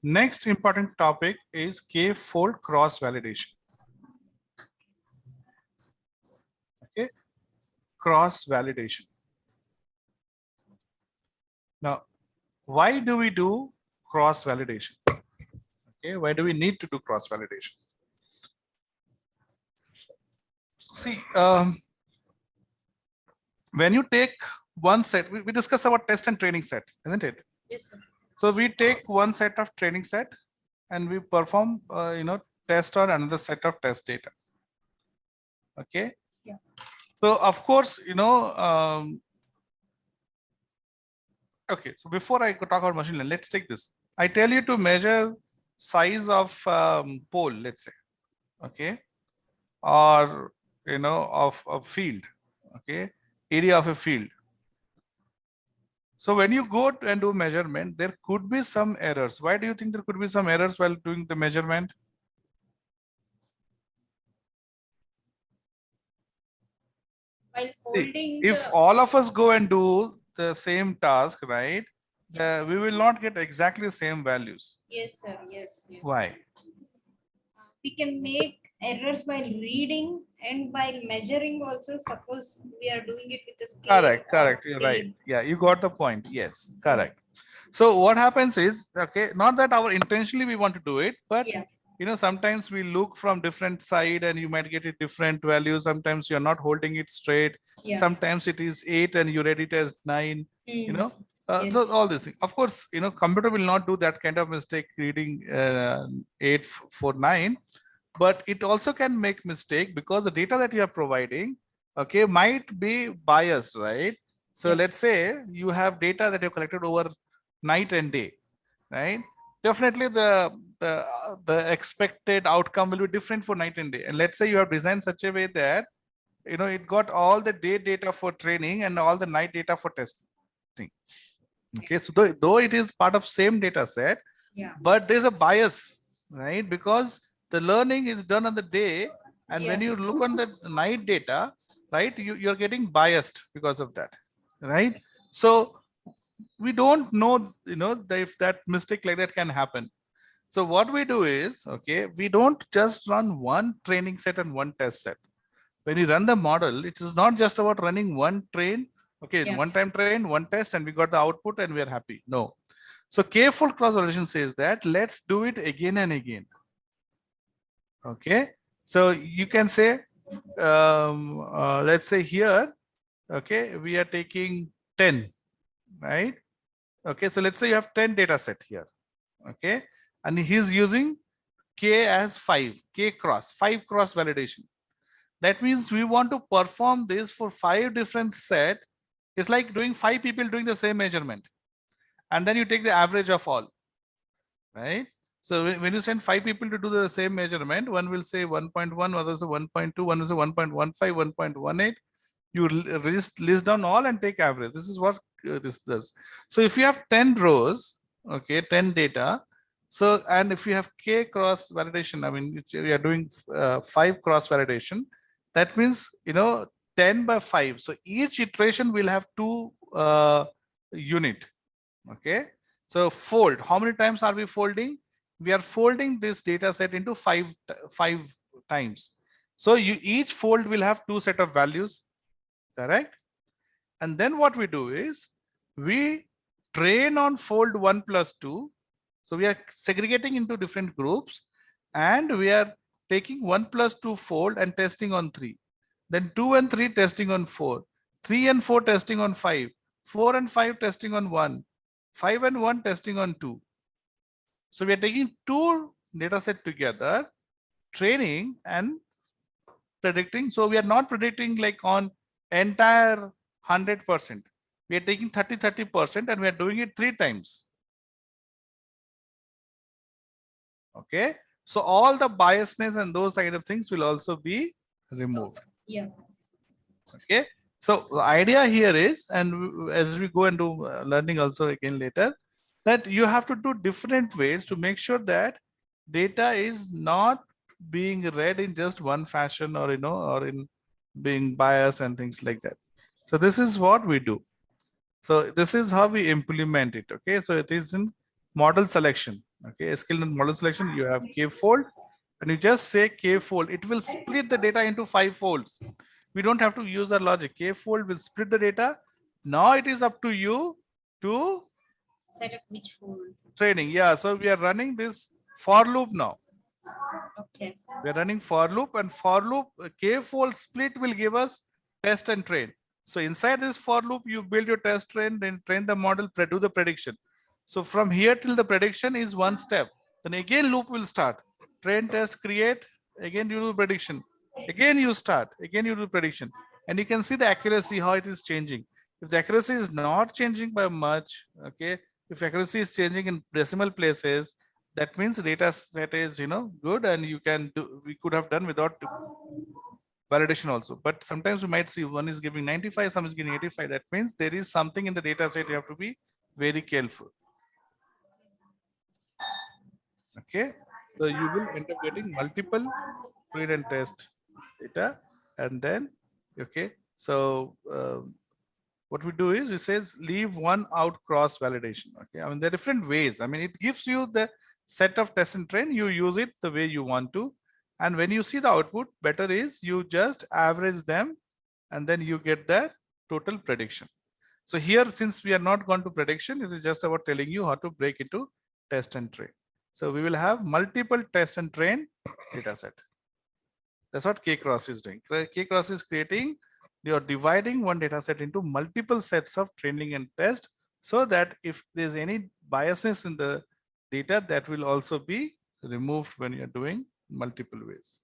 Next important topic is k-fold cross validation. Okay, cross validation. Now, why do we do cross validation? Okay, why do we need to do cross validation? See, when you take one set, we discuss about test and training set, isn't it? Yes, sir. So we take one set of training set and we perform, test on another set of test data. Okay. Yeah. So of course, okay. So before I talk about machine learning, let's take this. I tell you to measure size of pole, let's say, okay, or of a field, okay, area of a field. So when you go and do measurement, there could be some errors. Why do you think there could be some errors while doing the measurement? While holding If all of us go and do the same task, right, we will not get exactly the same values. Yes, sir. Yes. Why? We can make errors while reading and while measuring also. Suppose we are doing it with a scale. Correct. You're right. Yeah, you got the point. Yes, correct. So what happens is, okay, not that our intentionally we want to do it, but sometimes we look from different side and you might get a different value. Sometimes you're not holding it straight. Yeah. Sometimes it is 8 and you read it as 9. Yes. So all these things. Of course, computer will not do that kind of mistake reading 8 for 9, but it also can make mistake because the data that you are providing, okay, might be biased, right? So let's say you have data that you collected over night and day, right? Definitely the expected outcome will be different for night and day. And let's say you have designed such a way that it got all the day data for training and all the night data for testing. Okay, so though it is part of same data set, but there's a bias, right? Because the learning is done on the day, and when you look on the night data, right, you're getting biased because of that, right? So we don't know, if that mistake like that can happen. So what we do is, okay, we don't just run one training set and one test set. When you run the model, it is not just about running one train, okay, one time train, one test, and we got the output and we are happy. No. So k-fold cross validation says that let's do it again and again. Okay. So you can say, let's say here, okay, we are taking 10, right? Okay, so let's say you have 10 data set here, okay, and he's using k as 5, k cross, 5 cross validation. That means we want to perform this for 5 different set. It's like doing 5 people doing the same measurement, and then you take the average of all, right? So when you send 5 people to do the same measurement, one will say 1.1, others say 1.2, one will say 1.15, 1.18. You list down all and take average. This is what this does. So if you have 10 rows, okay, 10 data. So, and if you have k cross validation, I mean, we are doing 5 cross validation. That means, 10 by 5. So each iteration will have 2 unit. Okay. So fold. How many times are we folding? We are folding this data set into 5 times. So each fold will have 2 set of values. Correct. And then what we do is we train on fold 1 plus 2. So we are segregating into different groups, and we are taking 1 plus 2 fold and testing on 3. Then 2 and 3 testing on 4. 3 and 4 testing on 5. 4 and 5 testing on 1. 5 and 1 testing on 2. So we are taking 2 data set together, training and predicting. So we are not predicting like on entire 100%. We are taking 30% and we are doing it 3 times. Okay. So all the biasness and those kind of things will also be removed. Yeah. Okay. So the idea here is, and as we go and do learning also again later, that you have to do different ways to make sure that data is not being read in just one fashion, or or in being biased and things like that. So this is what we do. So this is how we implement it. Okay, so it isn't model selection. Okay, skill in model selection, you have k-fold, and you just say k-fold. It will split the data into 5 folds. We don't have to use our logic. K-fold will split the data. Now it is up to you to Select which fold. training. Yeah, so we are running this for loop now. Okay. We are running for loop, and for loop k-fold split will give us test and train. So inside this for loop, you build your test train, then train the model, do the prediction. So from here till the prediction is one step. Then again loop will start. Train, test, create. Again you do prediction. Again you start. Again you do prediction. And you can see the accuracy, how it is changing. If the accuracy is not changing by much, okay, if accuracy is changing in decimal places, that means data set is good, and you can do, we could have done without validation also. But sometimes we might see one is giving 95, some is giving 85. That means there is something in the data set. You have to be very careful. Okay, so you will end up getting multiple train and test data, and then okay, so what we do is we says leave one out cross validation. Okay, I mean there are different ways. I mean it gives you the set of test and train, you use it the way you want to, and when you see the output, better is you just average them, and then you get that total prediction. So here, since we are not gone to prediction, it is just about telling you how to break into test and train. So we will have multiple test and train data set. That's what K-cross is doing. K-cross is creating, you're dividing one data set into multiple sets of training and test, so that if there's any biasness in the data, that will also be removed when you're doing multiple ways.